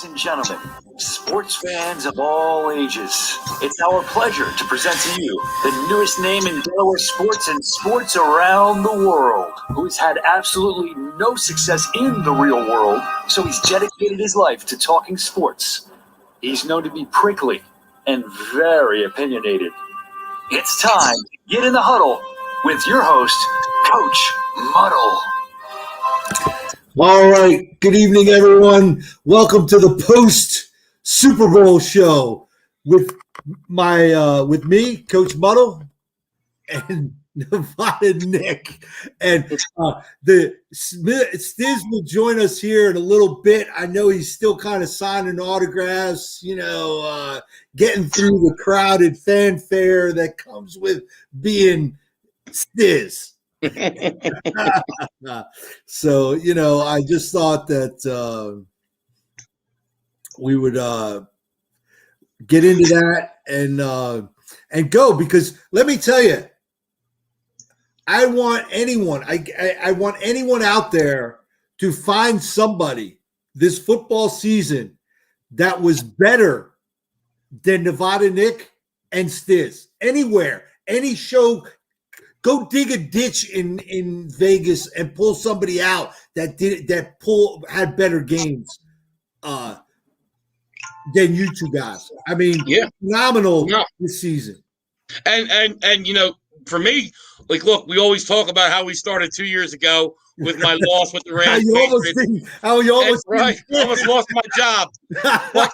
and gentlemen, sports fans of all ages, it's our pleasure to present to you the newest name in Delaware sports and sports around the world, who has had absolutely no success in the real world, so he's dedicated his life to talking sports. He's known to be prickly and very opinionated. It's time to get in the huddle with your host, Coach Muddle. All right. Good evening, everyone. Welcome to the post Super Bowl show with me, Coach Muddle, and Nevada Nick. And the Stiz will join us here in a little bit. I know he's still kind of signing autographs, getting through the crowded fanfare that comes with being Stiz. So, I just thought that we would get into that and go, because let me tell you, I want anyone out there to find somebody this football season that was better than Nevada Nick and Stiz. Anywhere, any show. Go dig a ditch in Vegas and pull somebody out that had better games than you two guys. I mean, phenomenal this season. And for me, look, we always talk about how we started 2 years ago with my loss with the Rams. How you almost almost lost my job. But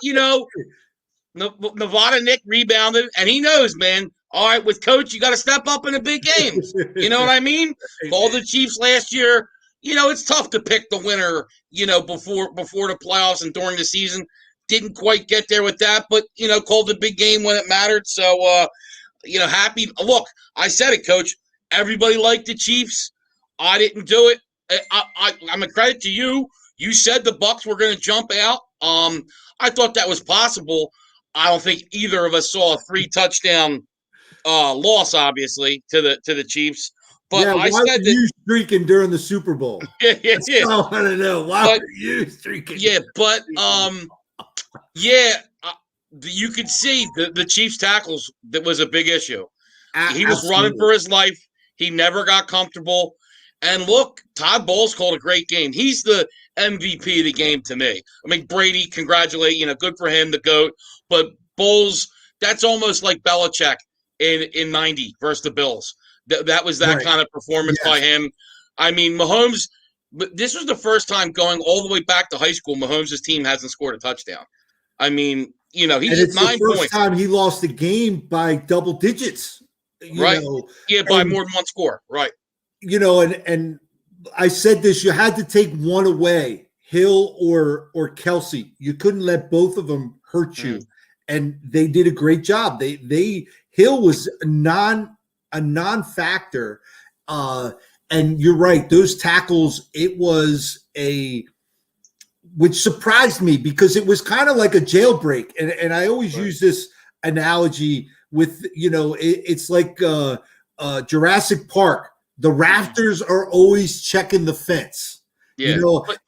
Nevada Nick rebounded, and he knows, man. All right, with Coach, you got to step up in the big games. You know what I mean? All the Chiefs last year, it's tough to pick the winner, before the playoffs and during the season. Didn't quite get there with that, but, called the big game when it mattered. So, happy. Look, I said it, Coach. Everybody liked the Chiefs. I didn't do it. I'm a credit to you. You said the Bucs were going to jump out. I thought that was possible. I don't think either of us saw a 3-touchdown loss, obviously, to the Chiefs. But I said that you streaking during the Super Bowl. Yeah. I want to know why were you streaking? Yeah, but you could see the Chiefs tackles. That was a big issue. He was running for his life. He never got comfortable. And look, Todd Bowles called a great game. He's the MVP of the game to me. I mean, Brady, congratulate, good for him, the GOAT. But Bowles, that's almost like Belichick in 90 versus the Bills. That was that kind of performance by him. I mean, Mahomes, this was the first time going all the way back to high school, Mahomes' team hasn't scored a touchdown. I mean, he's at 9 points. The first time he lost a game by double digits. By more than one score. Right. And I said this, you had to take one away, Hill or Kelsey. You couldn't let both of them hurt you. And they did a great job. Hill was a non-factor. And you're right, those tackles, it was which surprised me because it was kind of like a jailbreak. And I always use this analogy with, it's like Jurassic Park. The rafters are always checking the fence. Yeah.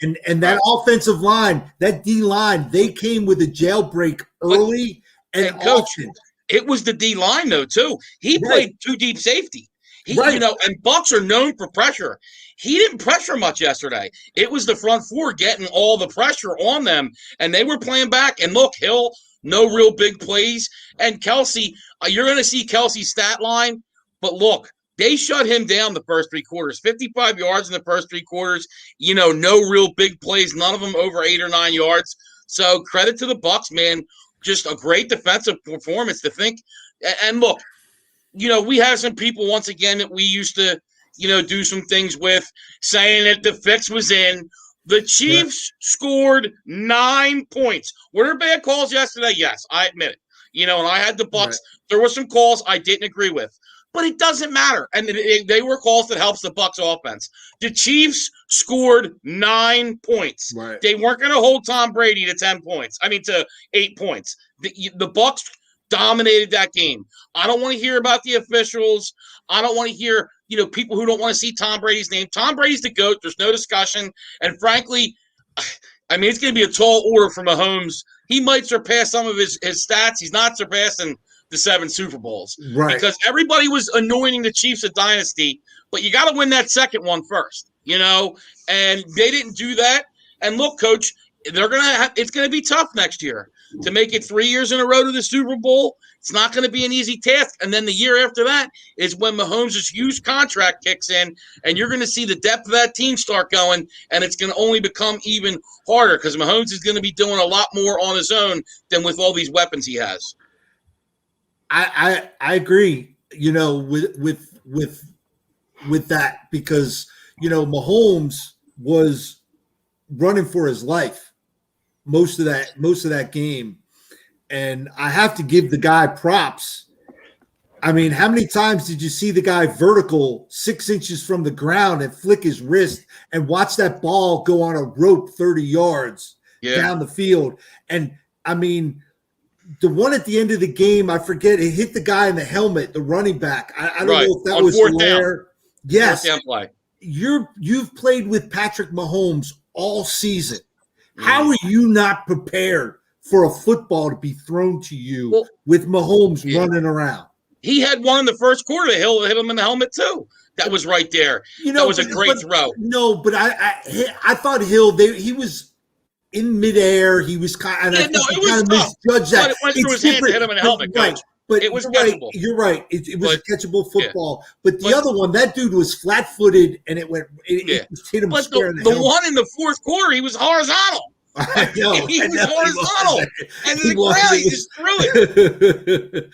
And that offensive line, that D line, they came with a jailbreak early and Coach, often. It was the D line though too. He played two deep safety. And Bucs are known for pressure. He didn't pressure much yesterday. It was the front four getting all the pressure on them, and they were playing back. And look, Hill, no real big plays, and Kelsey. You're going to see Kelsey's stat line, but look. They shut him down the first 3 quarters, 55 yards in the first 3 quarters. No real big plays, none of them over 8 or 9 yards. So credit to the Bucs, man. Just a great defensive performance to think. And look, we have some people once again that we used to, do some things with, saying that the fix was in. The Chiefs scored 9 points. Were there bad calls yesterday? Yes, I admit it. And I had the Bucs. Right. There were some calls I didn't agree with. But it doesn't matter. And they were calls that helps the Bucs offense. The Chiefs scored 9 points. Right. They weren't going to hold Tom Brady to 10 points. To 8 points. The Bucs dominated that game. I don't want to hear about the officials. I don't want to hear, people who don't want to see Tom Brady's name. Tom Brady's the GOAT. There's no discussion. And frankly, I mean, it's going to be a tall order for Mahomes. He might surpass some of his stats. He's not surpassing the 7 Super Bowls. Right. Because everybody was anointing the Chiefs a dynasty, but you got to win that second one first, and they didn't do that. And look, Coach, it's going to be tough next year to make it 3 years in a row to the Super Bowl. It's not going to be an easy task. And then the year after that is when Mahomes' huge contract kicks in, and you're going to see the depth of that team start going, and it's going to only become even harder because Mahomes is going to be doing a lot more on his own than with all these weapons he has. I agree, with that because, Mahomes was running for his life most of that game. And I have to give the guy props. I mean, how many times did you see the guy vertical 6 inches from the ground and flick his wrist and watch that ball go on a rope 30 yards down the field? And I mean, the one at the end of the game, I forget, it hit the guy in the helmet, the running back. I don't know if that was Hilaire. Yes. Fourth down play. You've played with Patrick Mahomes all season. How are you not prepared for a football to be thrown to you with Mahomes running around? He had one in the first quarter. Hill hit him in the helmet too. That was right there. That was a great throw. No, but I thought Hill, he was in midair. He was kind of, misjudged that. But it went through his hand to hit him in the helmet, Coach. But it was catchable. You're right. It was a catchable football. But the other one, that dude was flat-footed, and it just hit him square in the helmet. The one in the fourth quarter, he was horizontal. I know. He was horizontal. And the ground, he just threw it.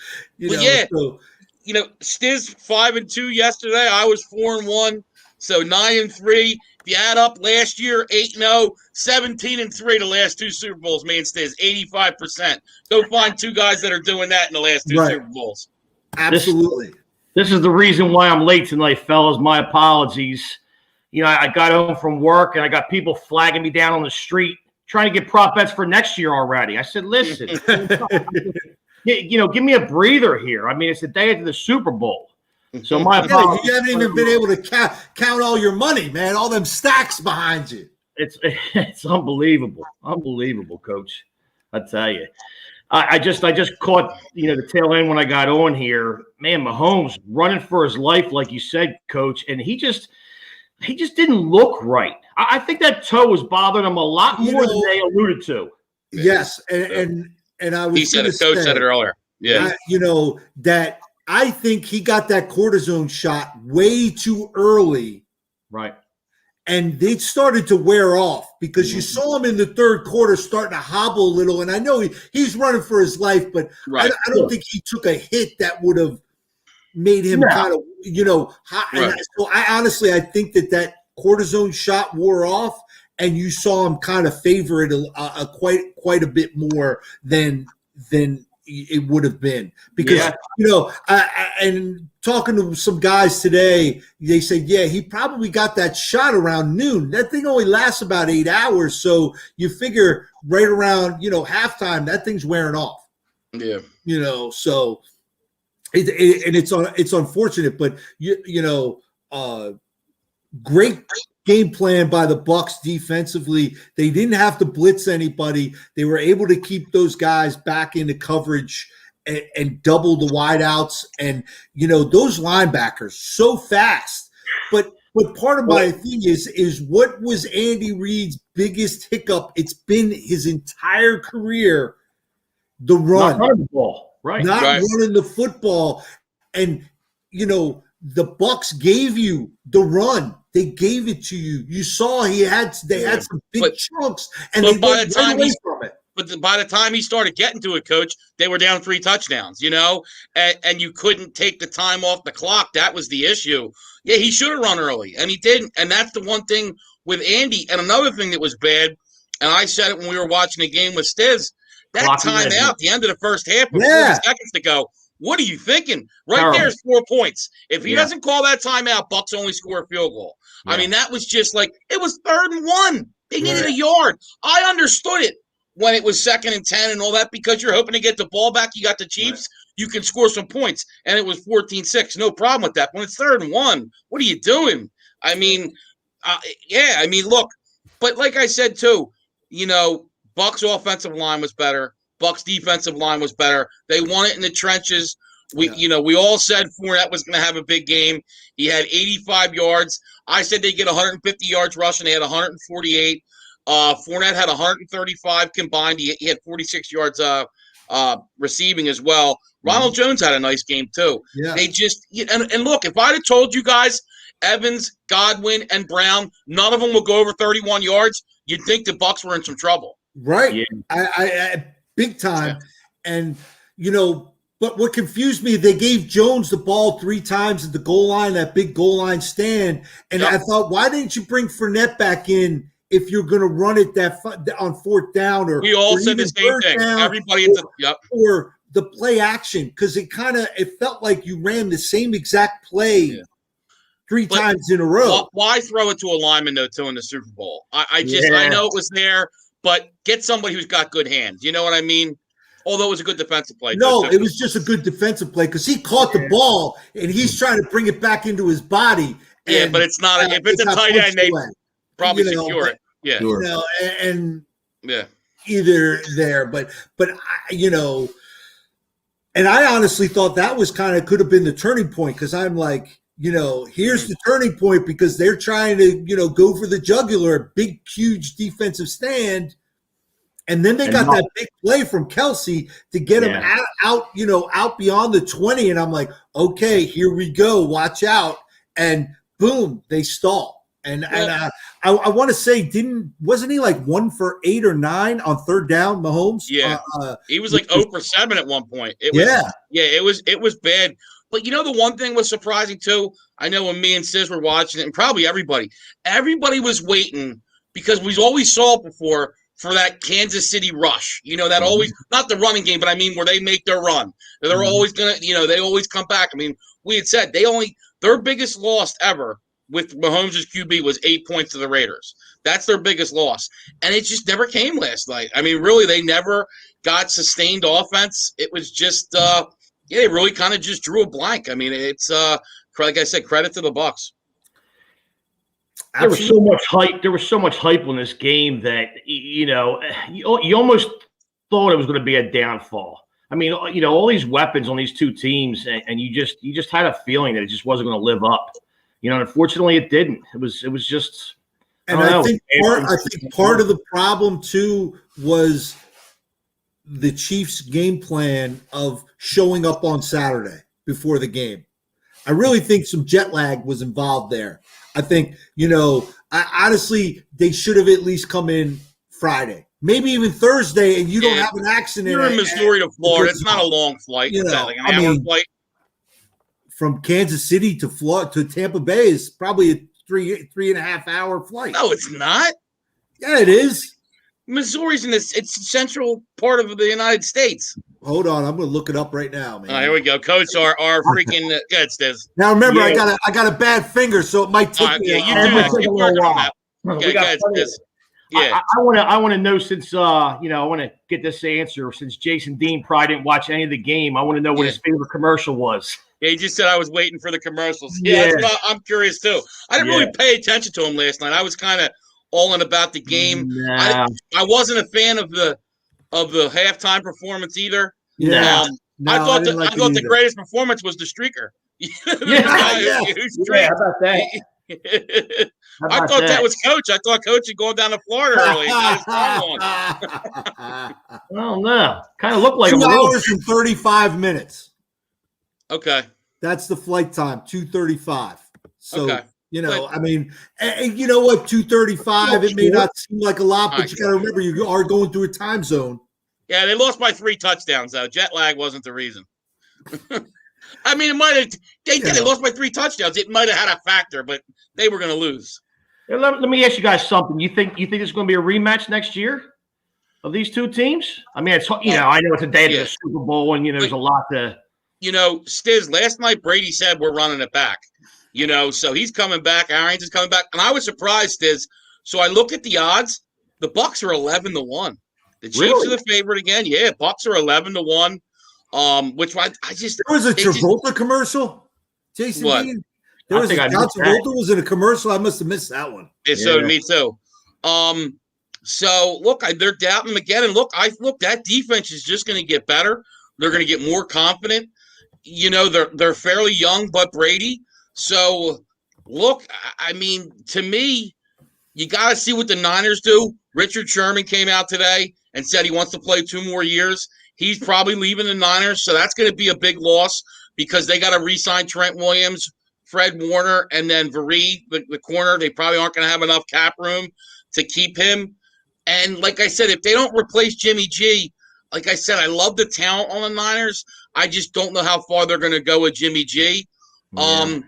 Stiz 5-2 yesterday. I was 4-1. So 9-3. If you add up last year, 8-0, 17-3 the last 2 Super Bowls, me and Stiz, 85%. Go find 2 guys that are doing that in the last 2 Super Bowls. Absolutely. This is the reason why I'm late tonight, fellas. My apologies. I got home from work, and I got people flagging me down on the street trying to get prop bets for next year already. I said, listen, give me a breather here. I mean, it's the day after the Super Bowl. So my apologies. You haven't even been able to count all your money, man. All them stacks behind you. It's unbelievable. Unbelievable, Coach. I tell you. I just caught, the tail end when I got on here. Man, Mahomes running for his life, like you said, Coach, and he just didn't look right. I think that toe was bothering him a lot more than they alluded to. Yes, and I was. He said it. Coach said it earlier. Yeah, that I think he got that cortisone shot way too early. Right. And they started to wear off because you saw him in the third quarter starting to hobble a little. And I know he's running for his life, but I don't think he took a hit that would have made him kind of, hot. And so I think that cortisone shot wore off, and you saw him kind of favor it quite a bit more than it would have been because and talking to some guys today, they said, he probably got that shot around noon. That thing only lasts about 8 hours, so you figure right around halftime that thing's wearing off. Yeah, so it's unfortunate, but great game plan by the Bucs defensively. They didn't have to blitz anybody. They were able to keep those guys back into coverage and double the wideouts. And those linebackers so fast. But part of my thing is what was Andy Reid's biggest hiccup? It's been his entire career, the run, not running the ball, right? Not running the football. And the Bucs gave you the run. They gave it to you. You saw they had some big chunks, and they went right away from it. But by the time he started getting to it, Coach, they were down 3 touchdowns, and you couldn't take the time off the clock. That was the issue. Yeah, he should have run early, and he didn't. And that's the one thing with Andy. And another thing that was bad, and I said it when we were watching the game with Stiz, that timeout, the end of the first half, with 40 seconds to go. What are you thinking? Right there's 4 points. If he doesn't call that timeout, Bucs only score a field goal. Yeah. I mean, that was just like it was 3rd and 1. They needed a yard. I understood it when it was 2nd and 10 and all that because you're hoping to get the ball back. You got the Chiefs. You can score some points. And it was 14-6. No problem with that. When it's 3rd and 1, what are you doing? I mean, look. But like I said, too, Bucks offensive line was better. Bucks defensive line was better. They won it in the trenches. We all said Fournette was going to have a big game. He had 85 yards. I said they'd get 150 yards rushing. They had 148. Fournette had 135 combined. He had 46 yards receiving as well. Ronald Jones had a nice game too. Yeah. They just and look, if I'd have told you guys Evans, Godwin, and Brown, none of them will go over 31 yards, you'd think the Bucks were in some trouble. Right. Yeah. I big time. Yeah. And but what confused me, they gave Jones the ball 3 times at the goal line, that big goal line stand. And I thought, why didn't you bring Fournette back in if you're going to run it on 4th down? Or we all said the same thing. Everybody or the play action, because it felt like you ran the same exact play 3 times in a row. Why throw it to a lineman though too in the Super Bowl? I know it was there, but get somebody who's got good hands. You know what I mean? Although it was a good defensive play. No, it was just a good defensive play because he caught the ball and he's trying to bring it back into his body. Yeah, but it's not. If it's a tight end, they probably secure it. Yeah, either there, but and I honestly thought that was could have been the turning point, because I'm like, here's the turning point, because they're trying to go for the jugular, big huge defensive stand. And then they got that big play from Kelsey to get him out beyond the 20. And I'm like, okay, here we go. Watch out. And boom, they stall. And I want to say, wasn't he like 1 for 8 or 9 on 3rd down, Mahomes? Yeah, he was like 0 for 7 at one point. It was bad. But the one thing was surprising too. I know when me and Sis were watching it, and probably everybody was waiting, because we always saw it before, for that Kansas City rush. That always, not the running game, but I mean where they make their run. They're always going to, they always come back. I mean, we had said their biggest loss ever with Mahomes' QB was 8 points to the Raiders. That's their biggest loss. And it just never came last night. I mean, really, they never got sustained offense. It was just, they really kind of just drew a blank. I mean, it's, like I said, credit to the Bucks. There was so much hype. There was so much hype on this game that you almost thought it was going to be a downfall. I mean, all these weapons on these two teams, and you just had a feeling that it just wasn't going to live up. Unfortunately, it didn't. It was just. And I think part of the problem too was the Chiefs' game plan of showing up on Saturday before the game. I really think some jet lag was involved there. I think, honestly, they should have at least come in Friday, maybe even Thursday, and you don't have an accident. You're in Missouri to Florida. It's not a long flight. It's like an hour flight. From Kansas City to Florida to Tampa Bay is probably a 3.5 hour flight. No, it's not. Yeah, it is. Missouri's it's central part of the United States. Hold on, I'm going to look it up right now, man. Oh, here we go, Coach. Our freaking good Stiz. Now remember, I got a bad finger, so it might take me. Keep working on that. I want to know, since I want to get this answer, since Jason Dean probably didn't watch any of the game. I want to know what his favorite commercial was. Yeah, he just said I was waiting for the commercials. Yeah. I'm curious too. I didn't really pay attention to him last night. I was kind of all in about the game. Nah. I wasn't a fan of the halftime performance either. Yeah. I thought the greatest performance was the streaker. How about that? I thought that was Coach. I thought Coach had gone down to Florida early. Well, no. Kind of looked like 2 hours and 35 minutes. Okay. That's the flight time, 2:35. So, okay. I mean, and you know what, 2:35, it may not seem like a lot, but you got to remember you are going through a time zone. Yeah, they lost by 3 touchdowns, though. Jet lag wasn't the reason. I mean, it might have. They lost by 3 touchdowns. It might have had a factor, but they were going to lose. Let me ask you guys something. You think there's going to be a rematch next year of these two teams? I mean, it's I know it's a day of the Super Bowl, and there's a lot to. Stiz, last night Brady said we're running it back. So he's coming back. Arians is coming back, and I was surprised, Stiz. So I look at the odds. The Bucks are 11-1. The Chiefs are the favorite again. Yeah, Bucks are 11-1. Which I just there was a Travolta commercial. Jason, what? There was John Travolta was in a commercial. I must have missed that one. Yeah, so me too. So look, they're doubting him again, and look, that defense is just going to get better. They're going to get more confident. They're fairly young, but Brady. So look, I mean, to me, you got to see what the Niners do. Richard Sherman came out today and said he wants to play 2 more years. He's probably leaving the Niners, so that's going to be a big loss because they got to re-sign Trent Williams, Fred Warner, and then Varee, the corner. They probably aren't going to have enough cap room to keep him. And like I said, if they don't replace Jimmy G, like I said, I love the talent on the Niners. I just don't know how far they're going to go with Jimmy G. Yeah.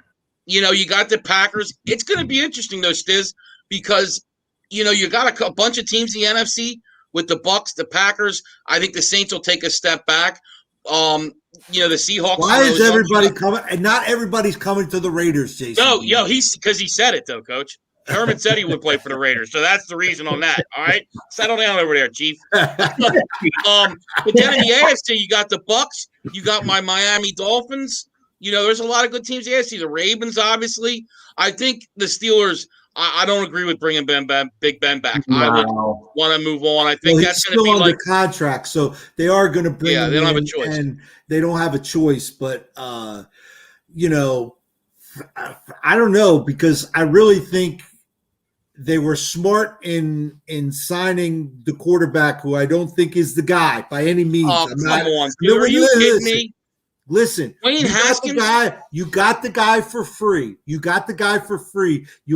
You got the Packers. It's going to be interesting, though, Stiz, because, you got a bunch of teams in the NFC with the Bucs, the Packers. I think the Saints will take a step back. The Seahawks. Why is everybody coming? And not everybody's coming to the Raiders, Jason. No, because he said it, though, Coach. Herman said he would play for the Raiders, so that's the reason on that. All right, settle down over there, Chief. But then in the AFC, you got the Bucs, you got my Miami Dolphins. There's a lot of good teams in the AFC. The Ravens, obviously. I think the Steelers. I don't agree with bringing Big Ben back. No. I would want to move on. I think that's going to be like contract, so they are going to bring. Yeah, they don't have a choice, and they don't have a choice. But I don't know, because I really think they were smart in signing the quarterback, who I don't think is the guy by any means. Oh, come on, dude. Are you kidding me? Listen, Wayne Haskins. You got the guy for free. You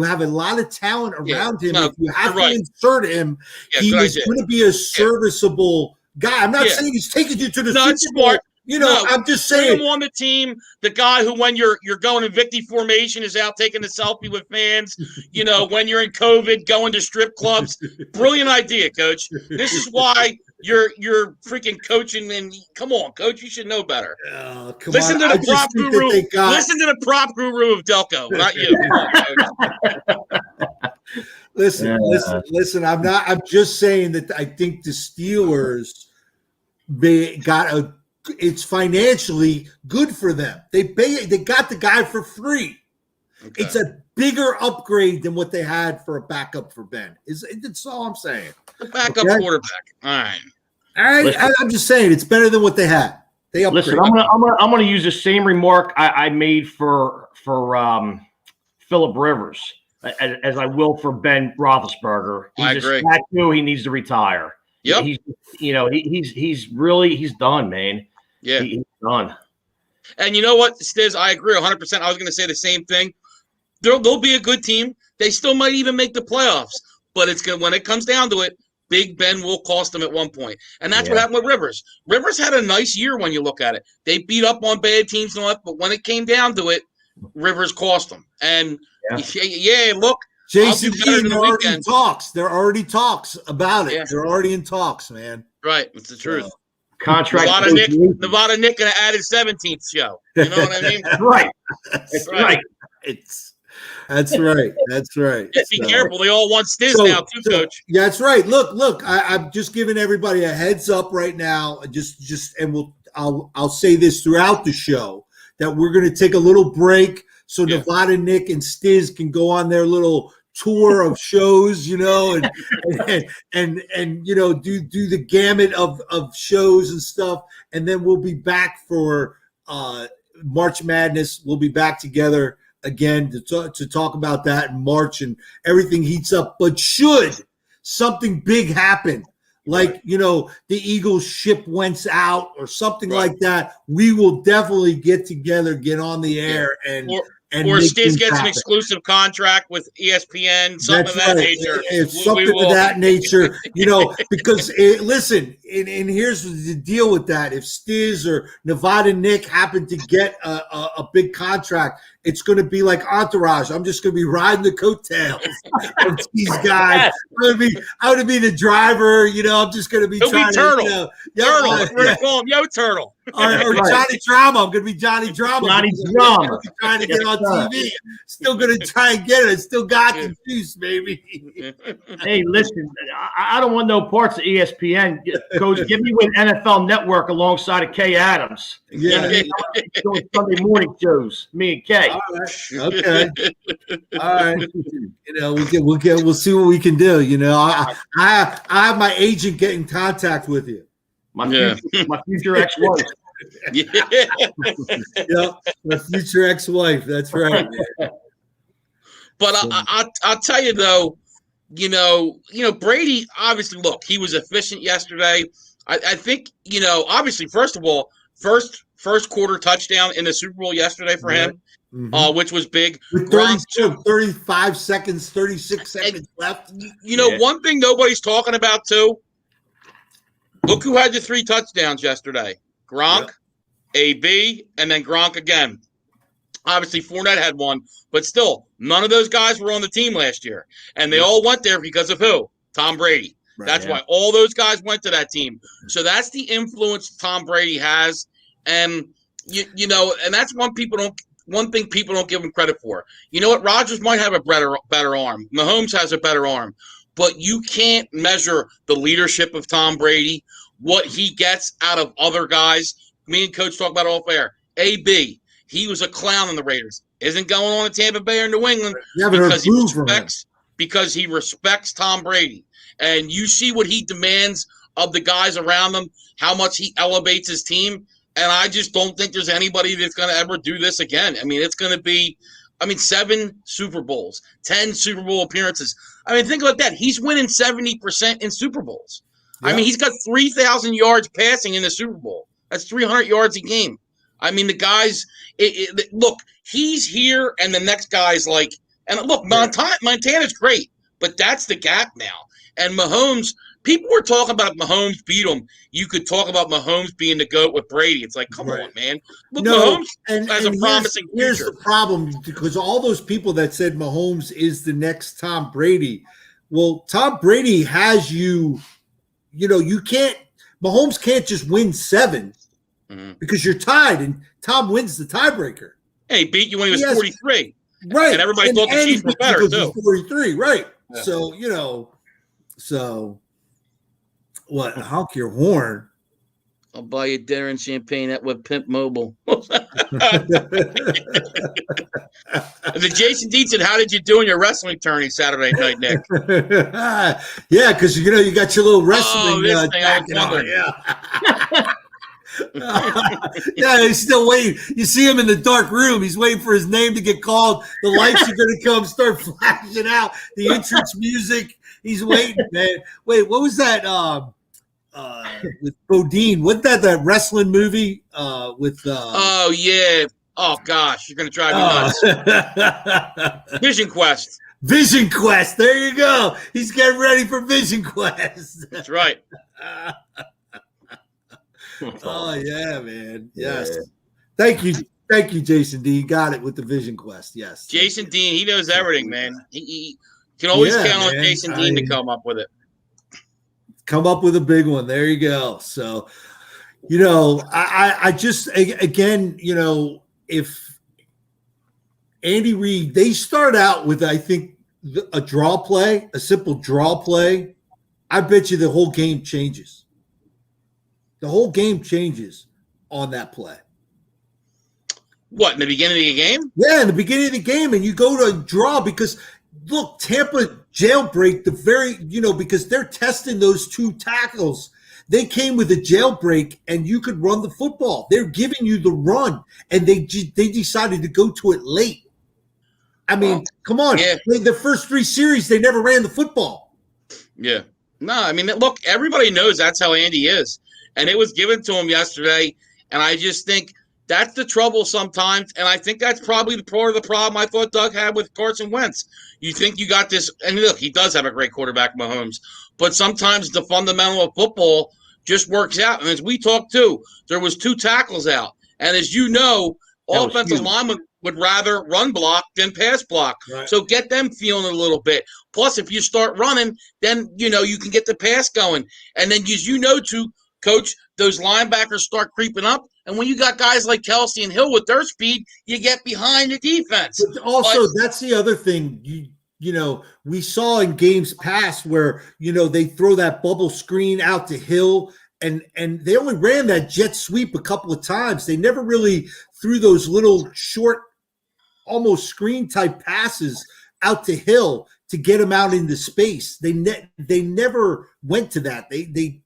have a lot of talent around him. If you have to insert him, he is going to be a serviceable guy. I'm not saying he's taking you to the Super Bowl. I'm just saying. Bring him on the team. The guy who, when you're going in Victory formation, is out taking the selfie with fans. When you're in COVID, going to strip clubs. Brilliant idea, Coach. This is why you're freaking coaching. And come on, Coach, you should know better. Listen to the prop guru. Listen to the prop guru of Delco, not you. Listen. I'm just saying that I think the Steelers got it's financially good for them. They got the guy for free. Okay. It's a bigger upgrade than what they had for a backup for Ben. That's all I'm saying. The backup quarterback. All right. I'm just saying it's better than what they had. They upgraded. Listen, I'm gonna use the same remark I made for Phillip Rivers as I will for Ben Roethlisberger. I agree. He needs to retire. Yep. He's done, man. Yeah. He's done. And you know what, Stiz? I agree 100%. I was going to say the same thing. They'll be a good team. They still might even make the playoffs. But when it comes down to it, Big Ben will cost them at one point. And that's what happened with Rivers. Rivers had a nice year when you look at it. They beat up on bad teams and all that, but when it came down to it, Rivers cost them. And, look, Jason, there are already talks about it. Yeah. They're already in talks, man. Right. It's the truth. Contract. Nevada Nick going to add his 17th show. You know what I mean? Right. That's right. That's right. That's right. Just be careful. They all want Stiz now, too, Coach. Yeah, that's right. Look. I'm just giving everybody a heads up right now. I'll say this throughout the show that we're going to take a little break so Nevada Nick and Stiz can go on their little tour of shows, and do the gamut of shows and stuff, and then we'll be back for March Madness. We'll be back together again to talk about that in March, and everything heats up. But should something big happen, like the Eagles ship went out or something like that, we will definitely get together, get on the air, or Stiz gets an exclusive contract with ESPN, something of that nature. It's something of that nature, because listen, and here's the deal with that. If Stiz or Nevada Nick happen to get a big contract, it's going to be like Entourage. I'm just going to be riding the coattails of these guys. I'm going to be the driver. I'm just going to be trying Turtle. to. Turtle. We're going to call him Yo Turtle. Or Johnny Drama. I'm going to be Johnny Drama. Johnny Drama. Trying to get on TV. Still going to try and get it. Still got the juice, baby. Hey, listen, I don't want no parts of ESPN. Coach, give me an NFL Network alongside of Kay Adams. Yeah. Sunday morning shows, me and Kay. Yeah. All right. Okay. All right. We'll see what we can do. I have my agent get in contact with you. My Yeah. future ex-wife. Yeah. Yeah, my future ex-wife. That's right. But I'll tell you though, Brady. Obviously, look, he was efficient yesterday. I think obviously, first of all, first quarter touchdown in the Super Bowl yesterday for him, which was big. With 35 seconds, 36 seconds left. One thing nobody's talking about too. Look who had the 3 touchdowns yesterday: Gronk, AB, and then Gronk again. Obviously, Fournette had one, but still, none of those guys were on the team last year. And they all went there because of who? Tom Brady. Right, that's why all those guys went to that team. So that's the influence Tom Brady has. And, and that's one thing people don't give him credit for. You know what? Rodgers might have a better arm. Mahomes has a better arm. But you can't measure the leadership of Tom Brady, what he gets out of other guys. Me and Coach talk about off air. AB. He was a clown in the Raiders. Isn't going on in Tampa Bay or New England because he respects Tom Brady. And you see what he demands of the guys around him, how much he elevates his team. And I just don't think there's anybody that's going to ever do this again. I mean, it's going to be, 7 Super Bowls, 10 Super Bowl appearances. Think about that. He's winning 70% in Super Bowls. Yeah. He's got 3,000 yards passing in the Super Bowl. That's 300 yards a game. The guys, look, he's here, and the next guy's like, and look, Montana's great, but that's the gap now. And Mahomes, people were talking about if Mahomes beat him. You could talk about Mahomes being the GOAT with Brady. It's like, come on, man. Look, Mahomes has a promising future. Here's the problem, because all those people that said Mahomes is the next Tom Brady, well, Tom Brady has you can't, Mahomes can't just win 7. Because you're tied, and Tom wins the tiebreaker. Hey, he beat you when he was 43. Right. And everybody thought the Chiefs were better, too. 43, right. Yeah. So, what? Honk your horn. I'll buy you dinner and champagne with Pimp Mobile. The Jason Dean said, how did you do in your wrestling tourney Saturday night, Nick? Yeah, because, you got your little wrestling jacket on. Yeah, he's still waiting. You see him in the dark room. He's waiting for his name to get called. The lights are going to come, start flashing out. The entrance music. He's waiting, man. Wait, what was that? With Bodine? Wasn't that wrestling movie? With oh yeah. Oh gosh, you're going to drive me nuts. Vision Quest. Vision Quest. There you go. He's getting ready for Vision Quest. That's right. Oh yeah, man. Yes. Yeah. Thank you, Jason D. You got it with the Vision Quest. Yes. Jason Dean, he knows everything, man. He can always count on Jason Dean to come up with it. Come up with a big one. There you go. So, I just, again, if Andy Reid, they start out with, I think, a draw play, a simple draw play. I bet you the whole game changes. The whole game changes on that play. What, in the beginning of the game? Yeah, in the beginning of the game, and you go to draw because, look, Tampa jailbreak because they're testing those 2 tackles. They came with a jailbreak, and you could run the football. They're giving you the run, and they decided to go to it late. Come on. Yeah. The first 3 series, they never ran the football. Yeah. No, look, everybody knows that's how Andy is. And it was given to him yesterday. And I just think that's the trouble sometimes. And I think that's probably part of the problem I thought Doug had with Carson Wentz. You think you got this. And look, he does have a great quarterback, Mahomes. But sometimes the fundamental of football just works out. And as we talked too, there was 2 tackles out. And as you know, offensive linemen would rather run block than pass block. Right. So get them feeling a little bit. Plus, if you start running, then, you can get the pass going. And then, as you know, too, Coach, those linebackers start creeping up. And when you got guys like Kelsey and Hill with their speed, you get behind the defense. But also, that's the other thing. We saw in games past where, they throw that bubble screen out to Hill, and they only ran that jet sweep a couple of times. They never really threw those little short almost screen type passes out to Hill to get him out into space. They never went to that. They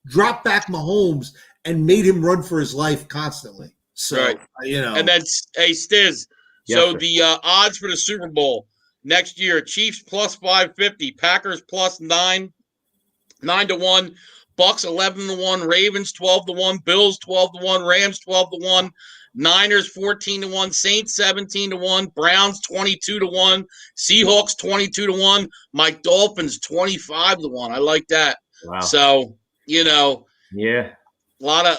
dropped back Mahomes and made him run for his life constantly. So, right. And then, hey, Stiz, so the odds for the Super Bowl next year, Chiefs plus 550, Packers plus 9 to 1, Bucks 11 to 1, Ravens 12 to 1, Bills 12 to 1, Rams 12 to 1, Niners 14 to 1, Saints 17 to 1, Browns 22 to 1, Seahawks 22 to 1, my Dolphins 25 to 1. I like that. Wow. So, yeah. A lot of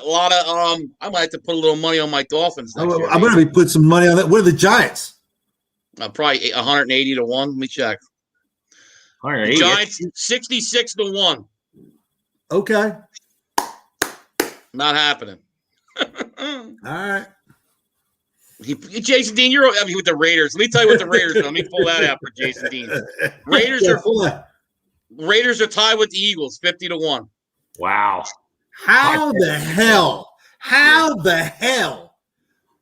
I might have to put a little money on my Dolphins next year. I'm going to be putting some money on that. What are the Giants? Probably 180 to 1. Let me check. 180. Giants 66 to 1. Okay. Not happening. All right. Jason Dean, you're with the Raiders. Let me tell you what the Raiders are. Let me pull that out for Jason Dean. Raiders are tied with the Eagles, 50 to 1. Wow. How the hell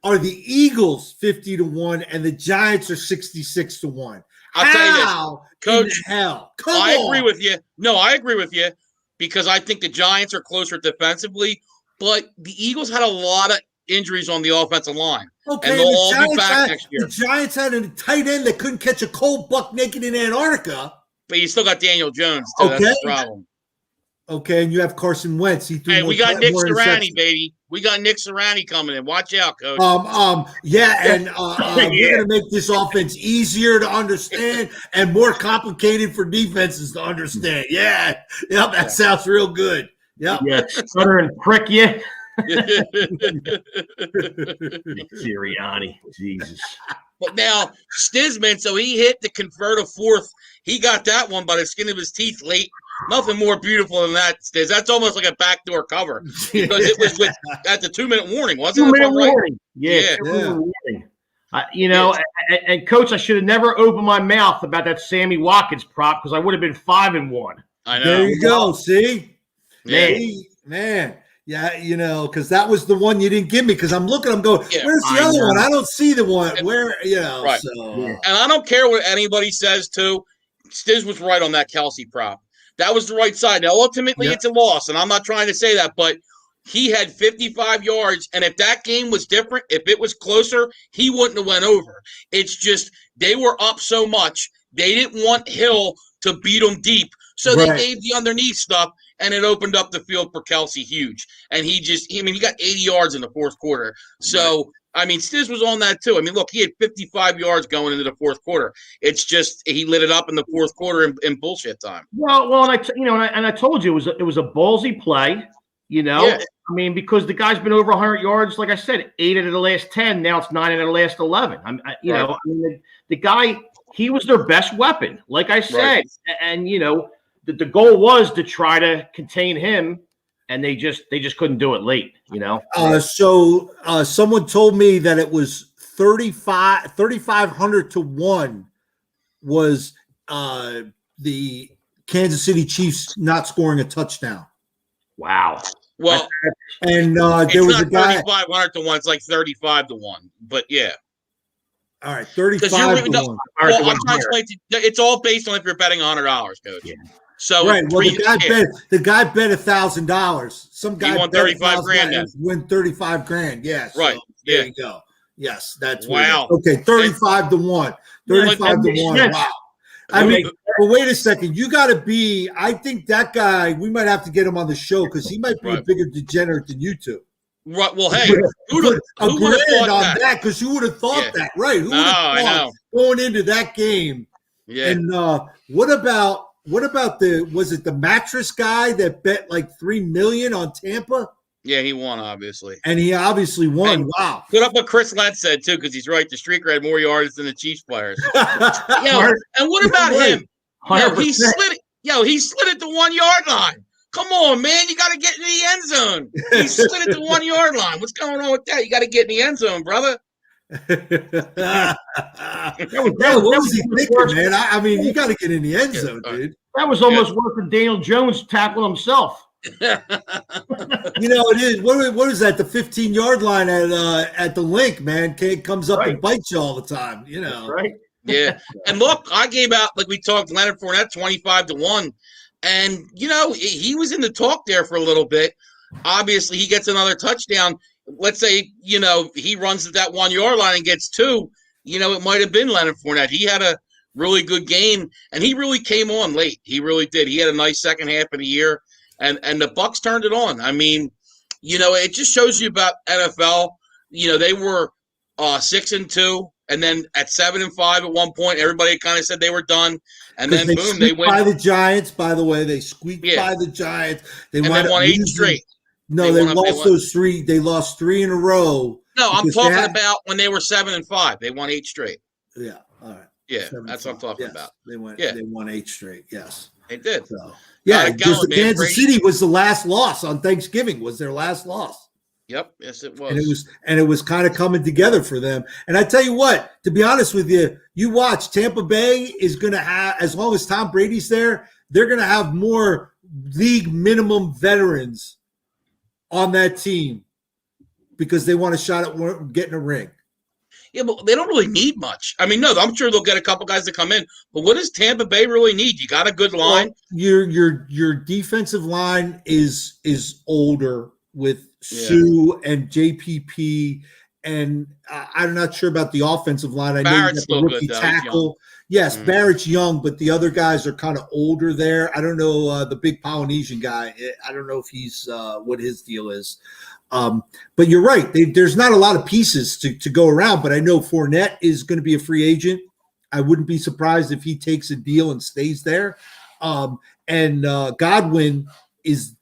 are the Eagles 50 to 1 and the Giants are 66 to 1? I'll tell you this, Coach. Hell, I agree with you. No, I agree with you because I think the Giants are closer defensively, but the Eagles had a lot of injuries on the offensive line. Okay, and they'll all be back next year. The Giants had a tight end that couldn't catch a cold buck naked in Antarctica. But you still got Daniel Jones, too. That's the problem. Okay, and you have Carson Wentz. Hey, we got Nick Sirianni, baby. We got Nick Sirianni coming in. Watch out, Coach. We're gonna make this offense easier to understand and more complicated for defenses to understand. Yeah, that sounds real good. Yep. Yeah, stutter and prick you. Sirianni, Jesus. But now Stisman, so he hit to convert a fourth. He got that one by the skin of his teeth late. Nothing more beautiful than that, Stiz. That's almost like a backdoor cover because it was at the 2-minute warning, wasn't it? 2-minute warning. Yeah. 2-minute warning. And Coach, I should have never opened my mouth about that Sammy Watkins prop because I would have been 5-1. I know. There you go. See, yeah. Man. Yeah, because that was the one you didn't give me. Because I'm looking, I'm going, where's the other one? I don't see the one. Where, right. So. And I don't care what anybody says, too. Stiz was right on that Kelsey prop. That was the right side. Now, ultimately, it's a loss, and I'm not trying to say that, but he had 55 yards, and if that game was different, if it was closer, he wouldn't have went over. It's just they were up so much, they didn't want Hill to beat them deep, so they gave the underneath stuff, and it opened up the field for Kelsey huge. And he got 80 yards in the fourth quarter. So, Stiz was on that too. Look, he had 55 yards going into the fourth quarter. It's just he lit it up in the fourth quarter in bullshit time. Well, and I told you it was a ballsy play. Because the guy's been over 100 yards. Like I said, 8 out of the last 10. Now it's 9 out of the last 11. The guy, he was their best weapon. Like I said, and the goal was to try to contain him. And they just couldn't do it late, So someone told me that it was 3,500 to 1 was the Kansas City Chiefs not scoring a touchdown. Wow. Well, and there was a guy 3,500 to 1. It's like 35 to 1. But yeah. All right, 35 to 1. Well, I'm trying to explain to you, it's all based on if you're betting $100, Coach. Yeah. So well, the guy bet $1,000. Some guy won 35 grand. Win 35 grand. Yes. Right. So there you go. Yes, that's wow. Okay, 35 to 1. 35 to 1. Wow. But wait a second. You got to be. I think that guy. We might have to get him on the show because he might be a bigger degenerate than you two. Right. Well, hey, who would have thought that? Because who would have thought that? Right. Who would have thought going into that game? Yeah. And what about was it the mattress guy that bet like $3 million on Tampa? Yeah, he won, obviously. And he obviously won. And wow. Put up what Chris Lentz said, too, because he's right. The streaker had more yards than the Chiefs players. And what about him? He slid it. He slid it to 1 yard line. Come on, man. You got to get in the end zone. He slid it to 1 yard line. What's going on with that? You got to get in the end zone, brother. What was he thinking, man? You got to get in the end zone, dude. That was almost worse than Daniel Jones tackling himself. It is. What is that? The 15-yard line at the link, man. Comes up and bites you all the time. That's right. Yeah. And look, I gave out, like we talked, Leonard Fournette 25-1. And, he was in the talk there for a little bit. Obviously, he gets another touchdown. Let's say, he runs at that 1 yard line and gets 2. It might have been Leonard Fournette. He had a really good game, and he really came on late. He really did. He had a nice second half of the year, and the Bucs turned it on. I mean, it just shows you about NFL. They were 6-2, and then at 7-5 at one point, everybody kind of said they were done, and then boom, they went by the Giants. By the way, they squeaked by the Giants. They won 8 straight. No, they lost those 3. They lost 3 in a row. No, I'm talking about when they were 7-5. They won 8 straight. Yeah. All right. Yeah, that's what I'm talking about. They won 8 straight. Yes, they did. So, because Kansas City was the last loss on Thanksgiving. Was their last loss. Yep. Yes, it was. And it was kind of coming together for them. And I tell you what, to be honest with you, you watch Tampa Bay is going to have, as long as Tom Brady's there, they're going to have more league minimum veterans on that team because they want a shot at getting a ring. Yeah, but they don't really need much. I mean, no, I'm sure they'll get a couple guys to come in. But what does Tampa Bay really need? You got a good line. Well, your defensive line is older with Sue and JPP, and I'm not sure about the offensive line. I Barrett's know you got the rookie tackle. Yes, Barrett's young, but the other guys are kind of older there. I don't know the big Polynesian guy. I don't know if he's what his deal is. But you're right. There's not a lot of pieces to go around, but I know Fournette is going to be a free agent. I wouldn't be surprised if he takes a deal and stays there. And Godwin is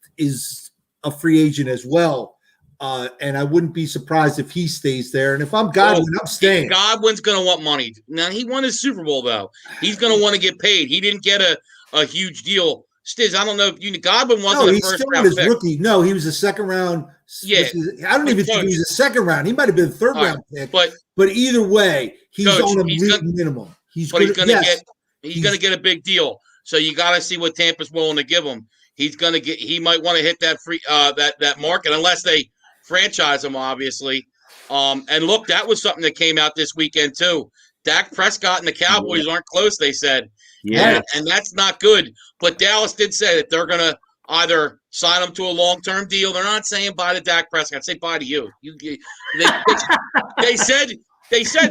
a free agent as well. And I wouldn't be surprised if he stays there. And if I'm Godwin, I'm staying. Godwin's going to want money. Now, he won his Super Bowl, though. He's going to want to get paid. He didn't get a huge deal. Stiz, I don't know if Godwin wasn't a first-round pick. Rookie. No, he was a second-round. Yeah. I don't even think he was a second-round. He might have been a third-round pick. But either way, he's on a minimum. He's going to get a big deal. So you got to see what Tampa's willing to give him. He might want to hit that free that market unless they franchise him, obviously. And look, that was something that came out this weekend too. Dak Prescott and the Cowboys aren't close, they said. Yeah. And that's not good. But Dallas did say that they're going to either sign him to a long-term deal. They're not saying bye to Dak Prescott. Say bye to you. They said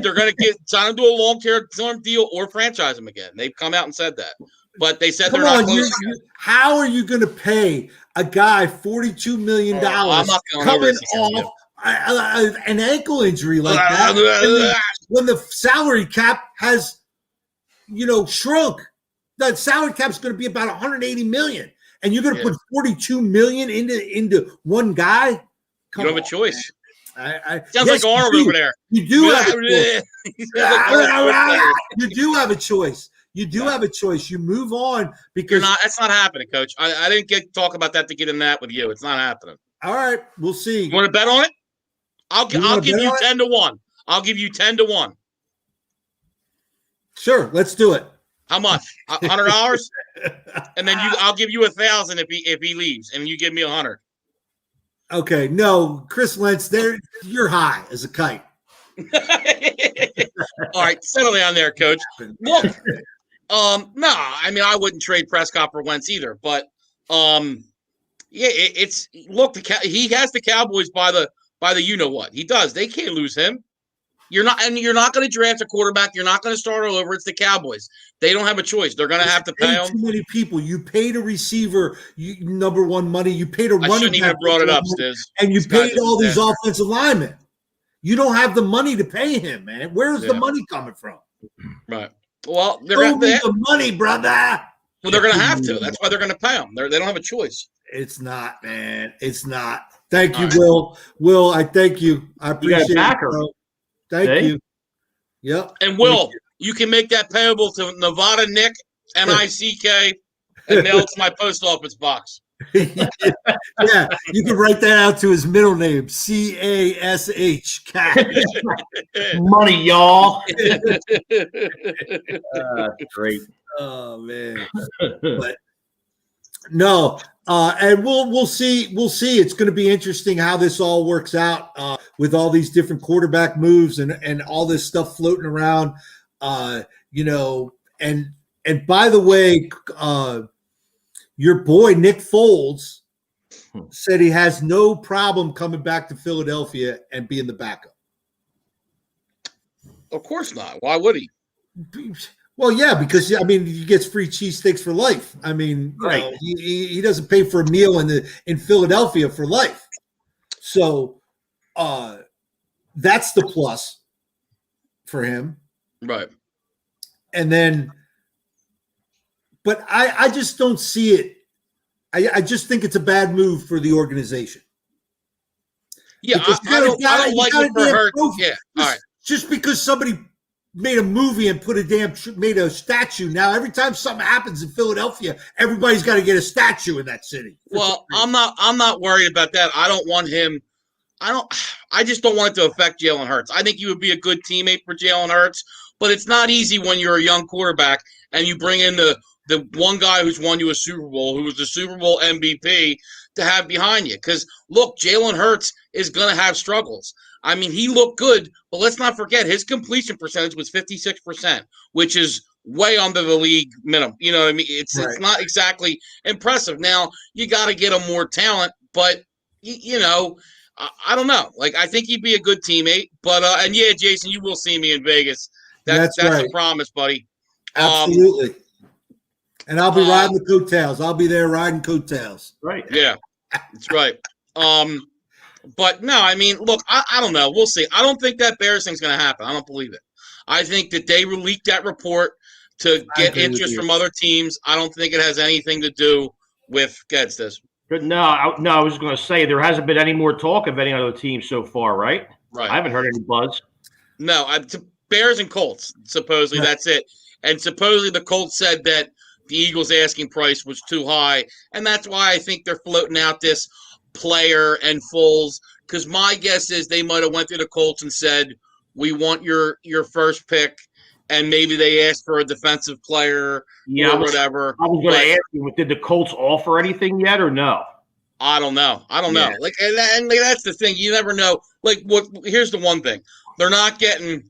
they're going to sign him to a long-term deal or franchise him again. They've come out and said that. But they said they're not close. How are you going to pay a guy $42 million coming off an ankle injury like that when the salary cap has shrunk? The salary cap is going to be about $180 million, and you're going to put $42 million into one guy. You don't have a choice. Sounds like Arnold over there. You do have a choice. You do have a choice. You do have a choice. You move on because that's not happening, Coach. I didn't talk about that to get in that with you. It's not happening. All right, we'll see. You want to bet on it? I'll give you 10-1. I'll give you 10-1. Sure, let's do it. How much? $100? And then I'll give you 1,000 if he leaves, and you give me 100. Okay, no, Chris Lentz, you're high as a kite. All right, settle down there, Coach. Look, no, I mean I wouldn't trade Prescott for Wentz either, but he has the Cowboys by the you know what. He does. They can't lose him. You're not going to draft a quarterback. You're not going to start all over. It's the Cowboys. They don't have a choice. They're going to have to pay him. Too many people. You paid a receiver number one money. You paid a running back. I shouldn't even brought it up, Stiz. And you paid all these offensive linemen. You don't have the money to pay him, man. Where's the money coming from? Right. Well, they're going to the money, brother. Well, they're going to have to. That's why they're going to pay him. They don't have a choice. It's not, man. It's not. Thank you, Will. Will, I thank you. I appreciate it, bro. Thank you. Yep. And Will, you can make that payable to Nevada Nick, NICK, and mail it to my post office box. Yeah, you can write that out to his middle name, CASH. Cash. Money, y'all. Great. Oh man. No, and we'll see. We'll see. It's going to be interesting how this all works out with all these different quarterback moves and all this stuff floating around. And by the way, your boy Nick Foles said he has no problem coming back to Philadelphia and being the backup. Of course not. Why would he? Well, yeah, because he gets free cheesesteaks for life. Right. He doesn't pay for a meal in Philadelphia for life. So that's the plus for him. Right. And then, but I just don't see it. I just think it's a bad move for the organization. Yeah, I don't like it for her. Yeah, all right. Just because somebody made a movie and made a statue. Now, every time something happens in Philadelphia, everybody's got to get a statue in that city. Well, I'm not worried about that. I don't want him. I just don't want it to affect Jalen Hurts. I think you would be a good teammate for Jalen Hurts, but it's not easy when you're a young quarterback and you bring in the one guy who's won you a Super Bowl, who was the Super Bowl MVP, to have behind you. Because, look, Jalen Hurts is going to have struggles. He looked good, but let's not forget his completion percentage was 56%, which is way under the league minimum. You know what I mean? It's not exactly impressive. Now, you got to get him more talent, but, I don't know. I think he'd be a good teammate. But, and yeah, Jason, you will see me in Vegas. That's right. A promise, buddy. Absolutely. And I'll be riding the coattails. I'll be there riding coattails. Right. Yeah, that's right. But no, look, I don't know. We'll see. I don't think that Bears thing's going to happen. I don't believe it. I think that they leaked that report to get interest from other teams. I don't think it has anything to do with this. No, I was going to say there hasn't been any more talk of any other team so far, right? Right. I haven't heard any buzz. No, Bears and Colts, supposedly. Right. That's it. And supposedly the Colts said that the Eagles' asking price was too high, and that's why I think they're floating out this player and Foles, because my guess is they might have went to the Colts and said, we want your first pick, and maybe they asked for a defensive player or whatever. I was going to ask you, did the Colts offer anything yet or no? I don't know. And that's the thing. You never know. Here's the one thing. They're not getting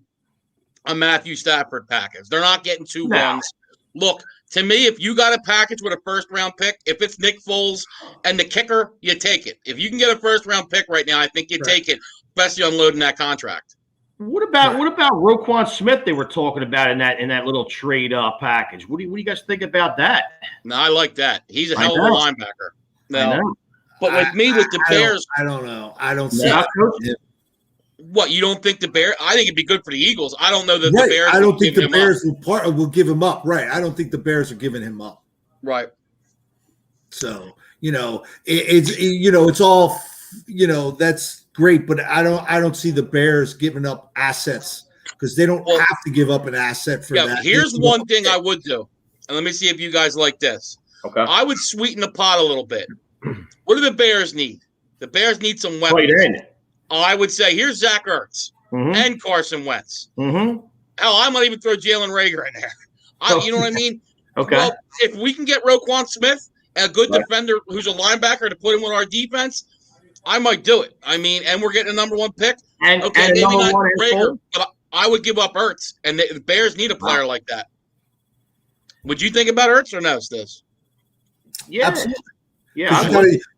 a Matthew Stafford package. They're not getting two ones. Look, to me, if you got a package with a first-round pick, if it's Nick Foles and the kicker, you take it. If you can get a first-round pick right now, I think you take it, especially unloading that contract. What about Roquan Smith they were talking about in that little trade package? What do you guys think about that? No, I like that. He's a hell of a linebacker. No, but with the Bears, I don't know. I don't see it. What, you don't think the Bears? I think it'd be good for the Eagles. I don't know that the Bears. I don't think the Bears will give him up. Right. I don't think the Bears are giving him up. Right. So it's all that's great, but I don't see the Bears giving up assets because they don't have to give up an asset for that. Here's one thing I would do, and let me see if you guys like this. Okay. I would sweeten the pot a little bit. What do the Bears need? The Bears need some weapons. I would say here's Zach Ertz and Carson Wentz. Mm-hmm. Hell, I might even throw Jalen Rager in there. You know what I mean? Okay. Well, if we can get Roquan Smith, a good defender who's a linebacker, to put him with our defense, I might do it. And we're getting a number one pick. And maybe not Rager, but I would give up Ertz. And the Bears need a player like that. Would you think about Ertz or no, Stiz? Yeah. Absolutely. Yeah,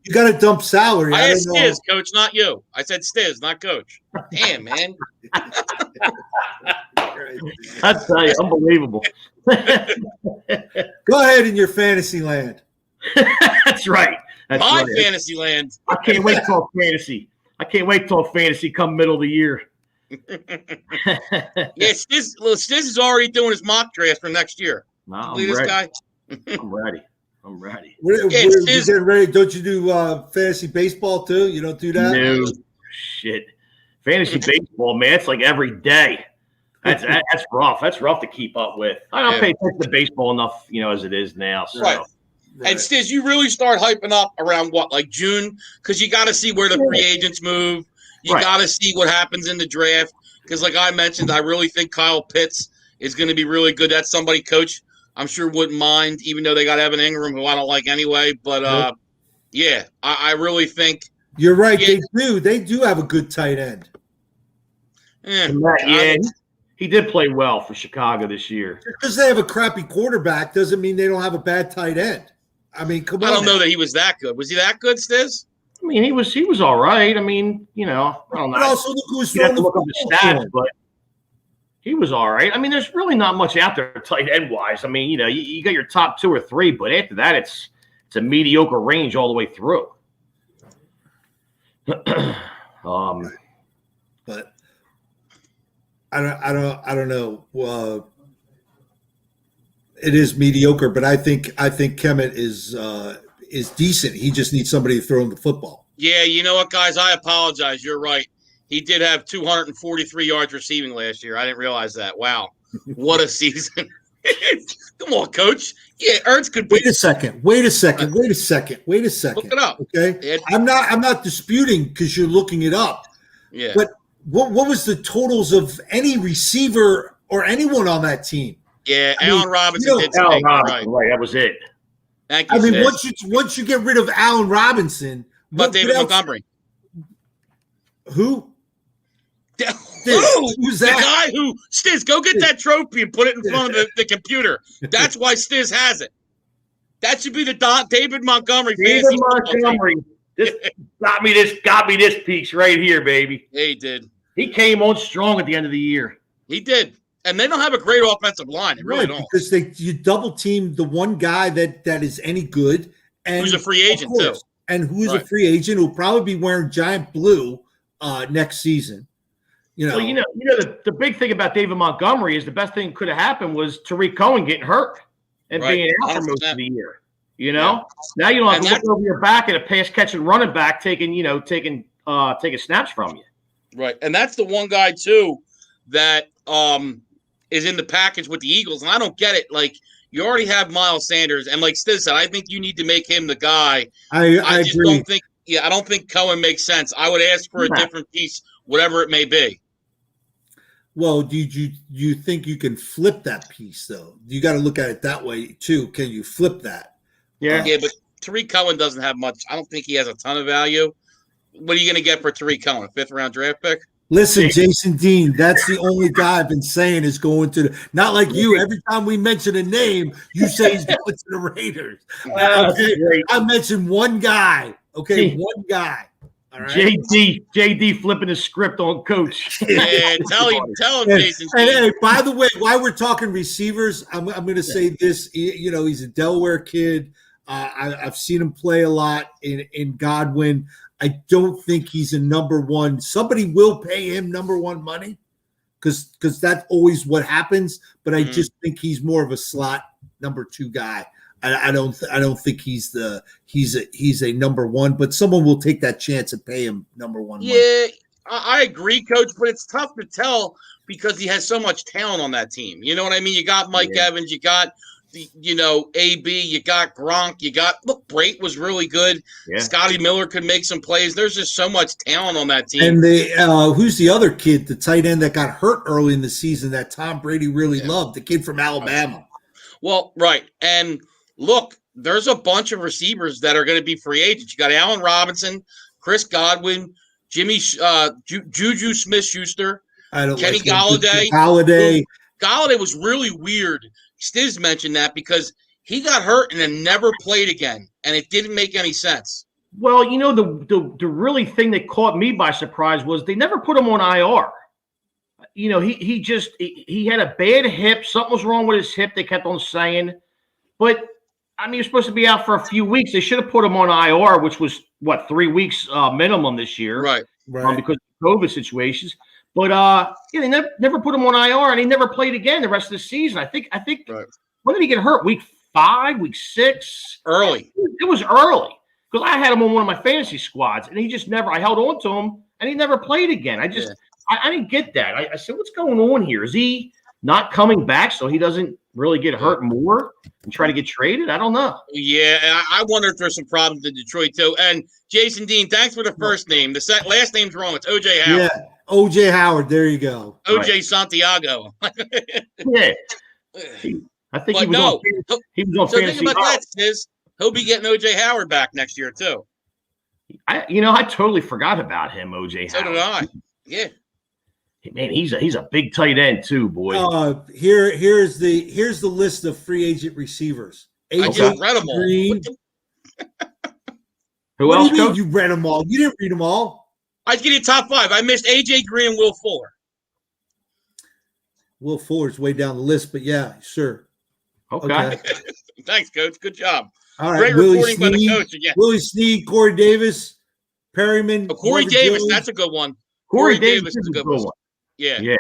you got to dump salary. I asked Stiz, Coach, not you. I said Stiz, not Coach. Damn, man. I tell you, unbelievable. Go ahead in your fantasy land. That's right. My fantasy land. I can't wait till fantasy. Come middle of the year. Yeah, Stiz is already doing his mock draft for next year. No, this guy. I'm ready. We're getting ready. Don't you do fantasy baseball too? You don't do that? No shit. Fantasy baseball, man. It's like every day. That's rough. That's rough to keep up with. I don't pay attention to baseball enough, as it is now. So. Right. And Stiz, you really start hyping up around what, like June? Because you got to see where the free agents move. You got to see what happens in the draft. Because, like I mentioned, I really think Kyle Pitts is going to be really good. That's somebody, Coach. I'm sure wouldn't mind, even though they got Evan Ingram, who I don't like anyway. But yeah, I really think you're right. Yeah. They do have a good tight end. He did play well for Chicago this year. Because they have a crappy quarterback doesn't mean they don't have a bad tight end. I mean, come on. I don't know that he was that good. Was he that good, Stiz? I mean, he was all right. I mean, I don't know. But also look who's you have to look up the stats, but he was all right. I mean, there's really not much out there tight end wise. I mean, you got your top 2 or 3, but after that, it's a mediocre range all the way through. But I don't know. It is mediocre, but I think Kemet is decent. He just needs somebody to throw him the football. Yeah, you know what, guys? I apologize. You're right. He did have 243 yards receiving last year. I didn't realize that. Wow. What a season. Come on, Coach. Yeah, Ertz could be. Wait a second. Look it up. Okay. I'm not disputing because you're looking it up. Yeah. But what was the totals of any receiver or anyone on that team? Yeah, Allen Robinson did Allen Robinson, right. That was it. Thank you. I mean, once you get rid of Allen Robinson, but David Montgomery. Who? Who's that? The guy who Stiz, go get that trophy and put it in front of the computer. That's why Stiz has it. That should be the David Montgomery. David Montgomery. This got me this piece right here, baby. Yeah, he did. He came on strong at the end of the year. He did. And they don't have a great offensive line. They really don't. Because you double team the one guy that is any good. And who's a free agent, too. And who is a free agent who'll probably be wearing giant blue next season. Well, the big thing about David Montgomery is the best thing that could have happened was Tariq Cohen getting hurt and being out for most of the year. Now you don't have to look over your back at a pass catching running back taking snaps from you. Right, and that's the one guy too that is in the package with the Eagles, and I don't get it. Like, you already have Miles Sanders, and like Stiz said, I think you need to make him the guy. I just agree. I don't think Cohen makes sense. I would ask for a different piece, whatever it may be. Well, do you think you can flip that piece though? You got to look at it that way too. Can you flip that? Yeah, but Tariq Cohen doesn't have much. I don't think he has a ton of value. What are you going to get for Tariq Cohen? A 5th round draft pick? Listen, Jason Dean, that's the only guy I've been saying is going to not like you. Every time we mention a name, you say he's going to the Raiders. Okay? I mentioned one guy. Okay, one guy. All right. JD flipping the script on Coach. Yeah, tell him, Jason. And hey, by the way, while we're talking receivers, I'm going to say this. He's a Delaware kid. I've seen him play a lot in Godwin. I don't think he's a number one. Somebody will pay him number one money because that's always what happens. But I just think he's more of a slot number 2 guy. I don't think he's a number one, but someone will take that chance and pay him number one. Yeah, I agree, Coach, but it's tough to tell because he has so much talent on that team. You know what I mean? You got Mike Evans, you got AB, you got Gronk, Brate was really good. Yeah. Scotty Miller could make some plays. There's just so much talent on that team. And who's the other kid, the tight end that got hurt early in the season that Tom Brady really loved, the kid from Alabama. Well, right. And look, there's a bunch of receivers that are going to be free agents. You got Allen Robinson, Chris Godwin, Juju Smith-Schuster, Kenny Golladay. Golladay was really weird. Stiz mentioned that because he got hurt and then never played again, and it didn't make any sense. Well, the really thing that caught me by surprise was they never put him on IR. He had a bad hip. Something was wrong with his hip. They kept on saying, but he was supposed to be out for a few weeks. They should have put him on IR, which was 3 weeks minimum this year, right? Because of COVID situations. But they never put him on IR, and he never played again the rest of the season. I think. Right. When did he get hurt? Week 5, week 6? Early. It was early because I had him on one of my fantasy squads, and he just never. I held on to him, and he never played again. I didn't get that. I said, what's going on here? Is he not coming back so he doesn't really get hurt more and try to get traded? I don't know. Yeah, and I wonder if there's some problems in Detroit too. And Jason Dean, thanks for the first name. The last name's wrong. It's O.J. Howard. Yeah, O.J. Howard. There you go. O.J. Santiago. Yeah. I think But he was no, on so think fantasy. about that, Stiz. He'll be getting OJ Howard back next year too. I totally forgot about him, OJ So Howard. did I. Yeah. Man, he's a big tight end too, boy. Here's the list of free agent receivers. I just read them all. Green. Who What else, do you mean Coach? you read them all? You didn't read them all. I'd give you top 5. I missed AJ Green and Will Fuller. Will Fuller's way down the list, but yeah, sure. Okay. Thanks, Coach. Good job. All right. Great reporting by the coach again. Willie Snead, Corey Davis, Perryman. Corey Marvin Davis, Jones. that's a good one. Corey Davis is a good one. Yeah. Yeah.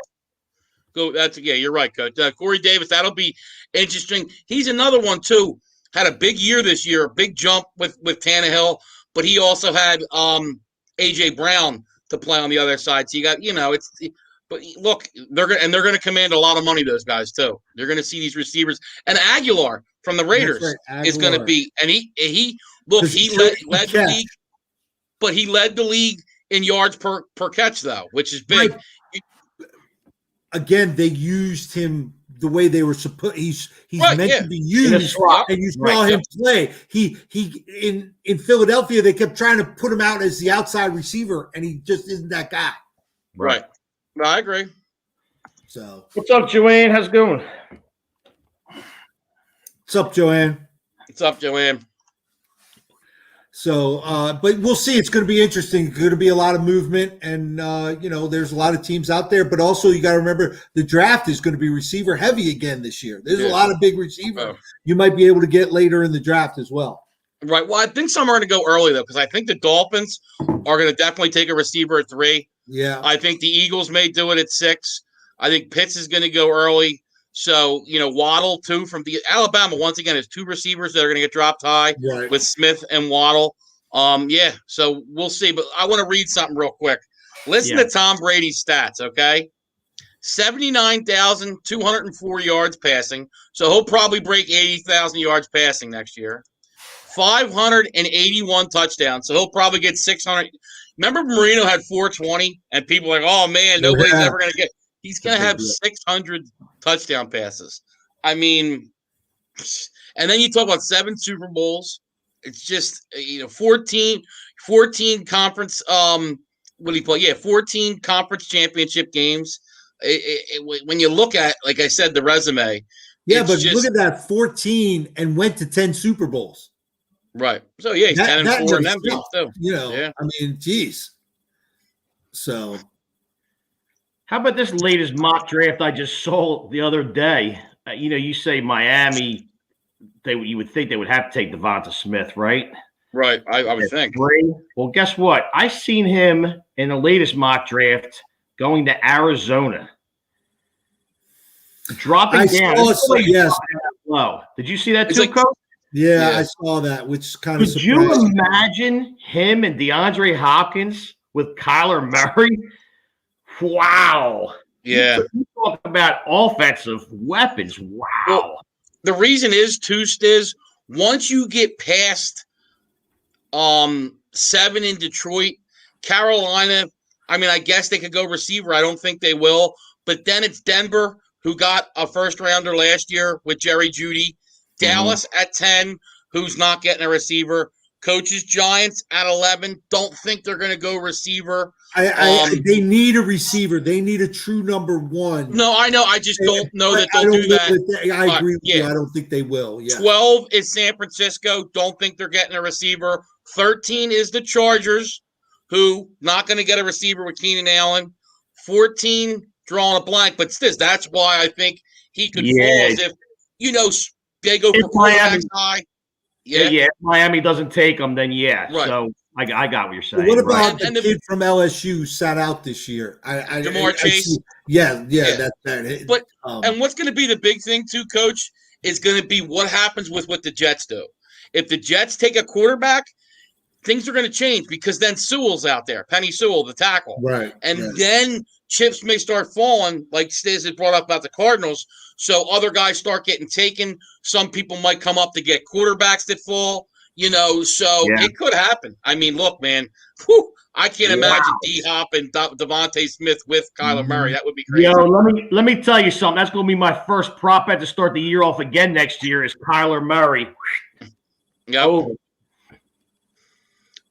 You're right, Coach. Corey Davis, that'll be interesting. He's another one too. Had a big year this year, a big jump with Tannehill, but he also had AJ Brown to play on the other side. So you got, but look, they're gonna command a lot of money, those guys too. They're gonna see these receivers. And Aguilar from the Raiders is gonna be, and he led the league, but he led the league in yards per catch though, which is big. Right. Again, they used him the way they were supposed. He's meant to be used, and you saw him play. He in Philadelphia, they kept trying to put him out as the outside receiver, and he just isn't that guy. Right. No, I agree. So, what's up, Joanne? How's it going? What's up, Joanne? What's up, Joanne? So, but we'll see. It's going to be interesting. It's going to be a lot of movement, and there's a lot of teams out there. But also, you got to remember the draft is going to be receiver heavy again this year. There's a lot of big receivers you might be able to get later in the draft as well. Right. Well, I think some are going to go early though, because I think the Dolphins are going to definitely take a receiver at 3. Yeah. I think the Eagles may do it at 6. I think Pitts is going to go early. So, Waddle, too, from the Alabama, once again, has 2 receivers that are going to get dropped high with Smith and Waddle. So we'll see. But I want to read something real quick. Listen to Tom Brady's stats, okay? 79,204 yards passing. So he'll probably break 80,000 yards passing next year. 581 touchdowns. So he'll probably get 600. Remember Marino had 420, and people were like, oh, man, nobody's ever going to get. He's going to have 600 touchdown passes. I mean, and then you talk about 7 Super Bowls. It's just, 14 conference, 14 conference championship games. When you look at, like I said, the resume. Yeah, but look at that, 14 and went to 10 Super Bowls. Right. So, yeah, he's 10-4 in them games, too. I mean, geez. So. How about this latest mock draft I just saw the other day? You say Miami, you would think they would have to take Devonta Smith, right? Right, I would think. 3. Well, guess what? I seen him in the latest mock draft going to Arizona. Dropping down. Low. Did you see that too, Coach? Yeah, I saw that, which kind of surprised me. Could you imagine him and DeAndre Hopkins with Kyler Murray? Wow. Yeah. You talk about offensive weapons. Wow. Well, the reason is, too, Stiz, once you get past 7 in Detroit, Carolina, I guess they could go receiver. I don't think they will. But then it's Denver, who got a first-rounder last year with Jerry Jeudy. Dallas at 10, who's not getting a receiver. Coach's Giants at 11. Don't think they're going to go receiver. They need a receiver. They need a true number 1. No, I know. I just don't know that they'll do that. I agree with you. I don't think they will. Yeah. 12 is San Francisco. Don't think they're getting a receiver. 13 is the Chargers, who not going to get a receiver with Keenan Allen. 14, drawing a blank. But that's why I think he could fall as if, they go for quarterbacks high. Yeah. If Miami doesn't take them, then Right. So I got what you're saying. What about the kid from LSU sat out this year? Jamar Chase. That's bad. But and what's going to be the big thing too, Coach, is going to be what happens with what the Jets do. If the Jets take a quarterback, things are going to change because then Sewell's out there, Penny Sewell, the tackle, right? And then chips may start falling, like Stiz had brought up about the Cardinals. So other guys start getting taken. Some people might come up to get quarterbacks that fall, so it could happen. I mean, look, man, I can't imagine D-Hop and Devontae Smith with Kyler Murray. That would be crazy. Yo, let me tell you something. That's going to be my first prop bet to start the year off again next year is Kyler Murray. Yep. Oh.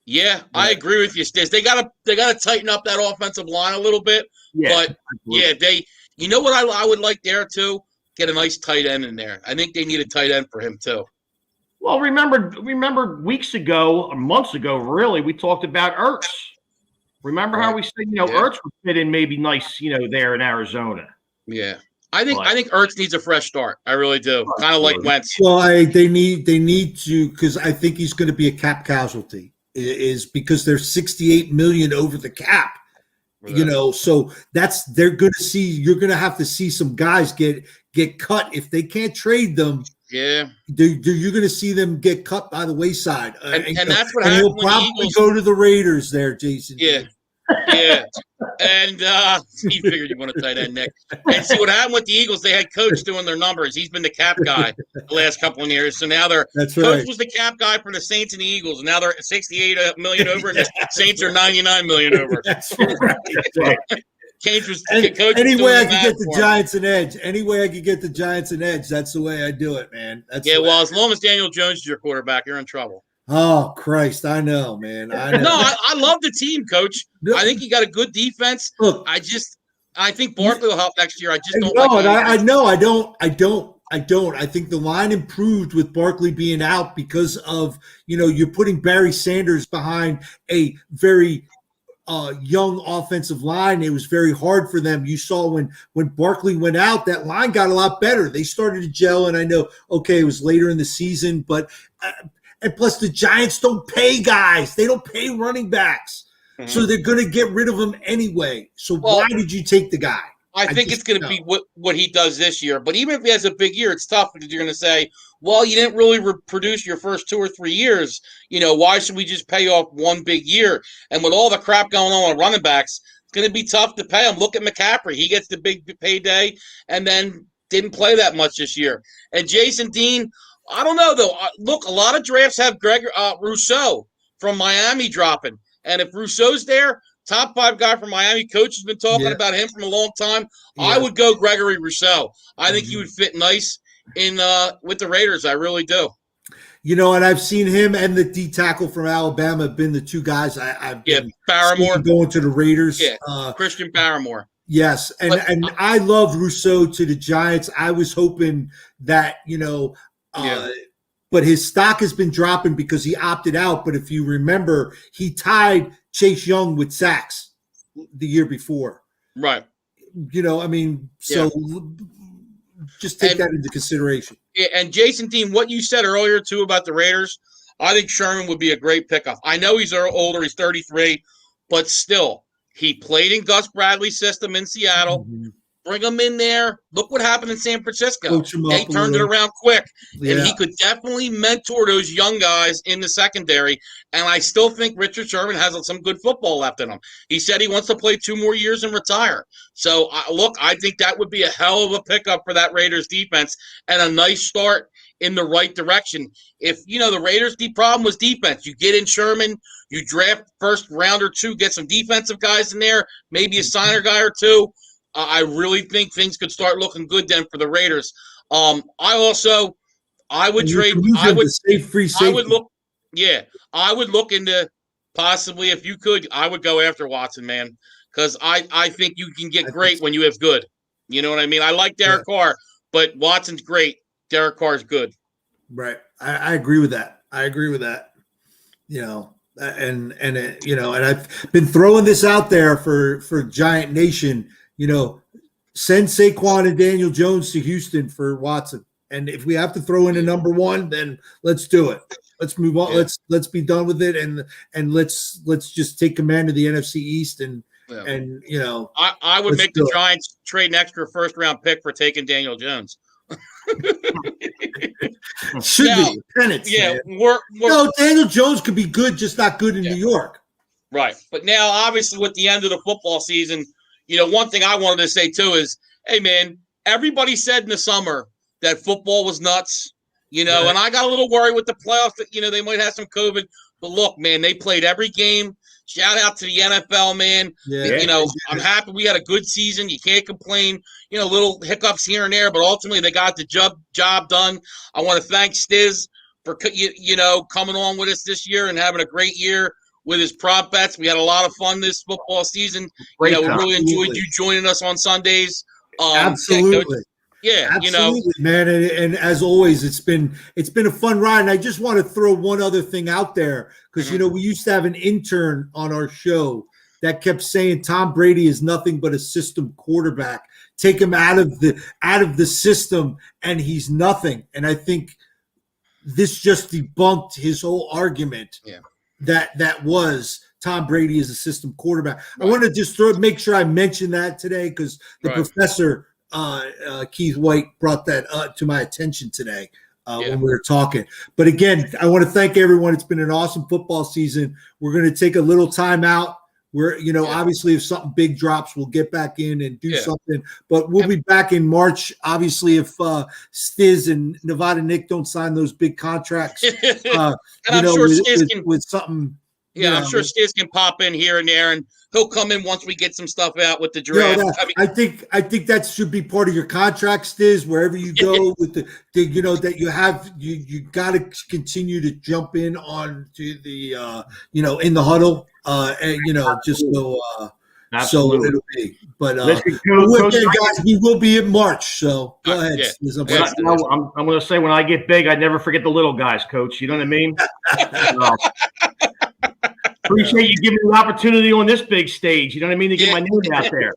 Yeah, I agree with you, Stiz. They gotta tighten up that offensive line a little bit. Yeah, but absolutely. You know what I would like there too? Get a nice tight end in there. I think they need a tight end for him too. Well, remember weeks ago or months ago, really, we talked about Ertz. Remember how we said, Ertz would fit in maybe nice, there in Arizona. Yeah. I think Ertz needs a fresh start. I really do. Kind of like Wentz. Well, they need to, because I think he's going to be a cap casualty. Is because they're $68 million over the cap. Right. So you're going to have to see some guys get cut if they can't trade them. Yeah, you're going to see them get cut by the wayside, and that's what happened. He'll probably go to the Raiders there, Jason. Yeah, yeah, and you figured you want to tight end, Nick. And see what happened with the Eagles? They had Coach doing their numbers. He's been the cap guy the last couple of years. So now Coach was the cap guy for the Saints and the Eagles, and now they're 68 million over, and the Saints are 99 million over. That's right. Coach was any way I could get the Giants an edge. Any way I could get the Giants an edge. That's the way I do it, man. Well, as long as Daniel Jones is your quarterback, you're in trouble. Oh, Christ. I know, man. I know. No, I love the team, Coach. No. I think you got a good defense. Look, I think Barkley will help next year. I just don't like it. I know. I don't. I think the line improved with Barkley being out because of, you're putting Barry Sanders behind a very young offensive line. It was very hard for them. You saw when Barkley went out, that line got a lot better. They started to gel, and I know, it was later in the season, but and plus the Giants don't pay guys. They don't pay running backs. Mm-hmm. So they're going to get rid of him anyway. So why did you take the guy? I think it's going to be what he does this year. But even if he has a big year, it's tough because you're going to say, well, you didn't really produce your first 2 or 3 years. Why should we just pay off one big year? And with all the crap going on with running backs, it's going to be tough to pay him. Look at McCaffrey. He gets the big payday and then didn't play that much this year. And Jason Dean, I don't know, though. Look, a lot of drafts have Rousseau from Miami dropping. And if Rousseau's there, top 5 guy from Miami, Coach has been talking about him for a long time. Yeah. I would go Gregory Rousseau. I think he would fit nice in with the Raiders. I really do. And I've seen him and the D tackle from Alabama have been the 2 guys I've been Barrymore going to the Raiders. Yeah, Christian Barrymore. Yes, and I love Rousseau to the Giants. I was hoping that but his stock has been dropping because he opted out. But if you remember, he tied Chase Young with sacks the year before. Right. Just take that into consideration. Yeah, and Jason Dean, what you said earlier, too, about the Raiders, I think Sherman would be a great pickup. I know he's older, he's 33, but still, he played in Gus Bradley's system in Seattle. Mm-hmm. Bring him in there. Look what happened in San Francisco. They turned it around quick. Yeah. And he could definitely mentor those young guys in the secondary. And I still think Richard Sherman has some good football left in him. He said he wants to play 2 more years and retire. So, I think that would be a hell of a pickup for that Raiders defense and a nice start in the right direction. If, the Raiders' problem was defense, you get in Sherman, you draft first round or 2, get some defensive guys in there, maybe a signer guy or 2. I really think things could start looking good then for the Raiders. I would trade. I would look into possibly, if you could, I would go after Watson, man, because I think you can get great when you have good. You know what I mean? I like Derek Carr, but Watson's great. Derek Carr's good. Right. I agree with that. And I've been throwing this out there for Giant Nation. Send Saquon and Daniel Jones to Houston for Watson. And if we have to throw in a number 1, then let's do it. Let's move on. Yeah. Let's be done with it. And let's just take command of the NFC East. I would make the Giants trade an extra first-round pick for taking Daniel Jones. Should be penance. Yeah, Daniel Jones could be good, just not good in New York. Right. But now, obviously, with the end of the football season, one thing I wanted to say, too, is, hey, man, everybody said in the summer that football was nuts, and I got a little worried with the playoffs that, they might have some COVID. But look, man, they played every game. Shout out to the NFL, man. Yeah. I'm happy we had a good season. You can't complain. Little hiccups here and there, but ultimately they got the job done. I want to thank Stiz for coming on with us this year and having a great year with his prop bets. We had a lot of fun this football season. We really enjoyed you joining us on Sundays. Absolutely. Yeah, absolutely, man. And as always, it's been a fun ride. And I just want to throw one other thing out there because we used to have an intern on our show that kept saying Tom Brady is nothing but a system quarterback. Take him out of the system, and he's nothing. And I think this just debunked his whole argument. Yeah. That was Tom Brady is a system quarterback. Right. I want to just make sure I mention that today because the professor. Keith White brought that to my attention today when we were talking. But again, I want to thank everyone. It's been an awesome football season. We're going to take a little time out. We're, obviously if something big drops, we'll get back in and do something. But we'll be back in March. Obviously, if Stiz and Nevada Nick don't sign those big contracts, and I'm sure Stiz can with something. Yeah, I'm sure Stiz can pop in here and there, and he'll come in once we get some stuff out with the draft. I think that should be part of your contract, Stiz. Wherever you go with the that you got to continue to jump in on to the in the huddle and just go. Absolutely. So it'll be. But listen, guys, we will be in March. So go ahead. Yeah. I'm going to say when I get big, I never forget the little guys, Coach. You know what I mean? Appreciate you giving me the opportunity on this big stage. You know what I mean? To get my name out there.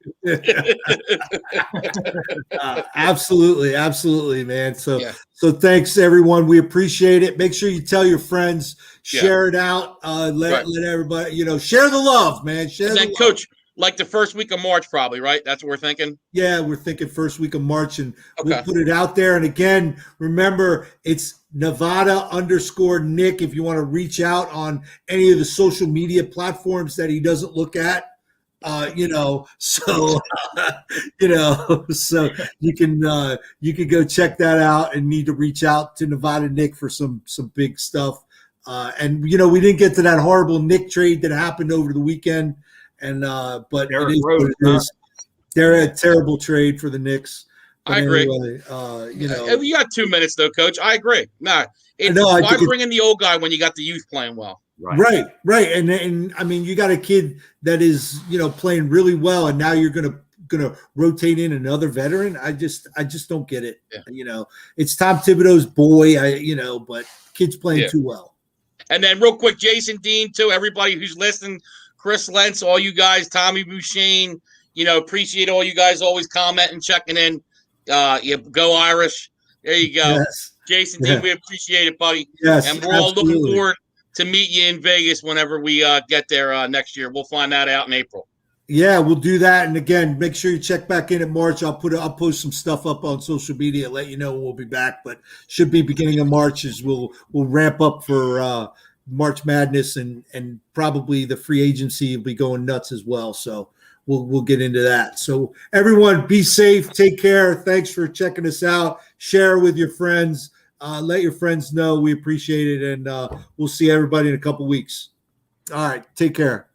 Absolutely, man. So thanks, everyone. We appreciate it. Make sure you tell your friends, share it out. Let everybody, share the love, man. And then, Coach, like the first week of March, probably, right? That's what we're thinking. Yeah, we're thinking first week of March, and we'll put it out there. And again, remember, it's Nevada_Nick if you want to reach out on any of the social media platforms that he doesn't look at. So you can go check that out and need to reach out to Nevada Nick for some big stuff. And we didn't get to that horrible Knicks trade that happened over the weekend. And but it is what it is. They're a terrible trade for the Knicks. But I agree. Anyway, we got 2 minutes though, Coach. I agree. Why bring in the old guy when you got the youth playing well? Right. And I mean, you got a kid that is playing really well, and now you're gonna rotate in another veteran. I just don't get it. Yeah. It's Tom Thibodeau's boy. But kid's playing too well. And then real quick, Jason Dean too. Everybody who's listening. Chris Lentz, all you guys, Tommy Bouchane, appreciate all you guys always commenting, checking in. Go Irish. There you go. Yes. Jason Dean, we appreciate it, buddy. Yes, and we're all looking forward to meet you in Vegas whenever we get there next year. We'll find that out in April. Yeah, we'll do that. And again, make sure you check back in March. I'll post some stuff up on social media, let you know when we'll be back. But should be beginning of March as we'll ramp up for March Madness and probably the free agency will be going nuts as well. So we'll get into that. So everyone be safe. Take care. Thanks for checking us out. Share with your friends. Let your friends know we appreciate it. And we'll see everybody in a couple weeks. All right. Take care.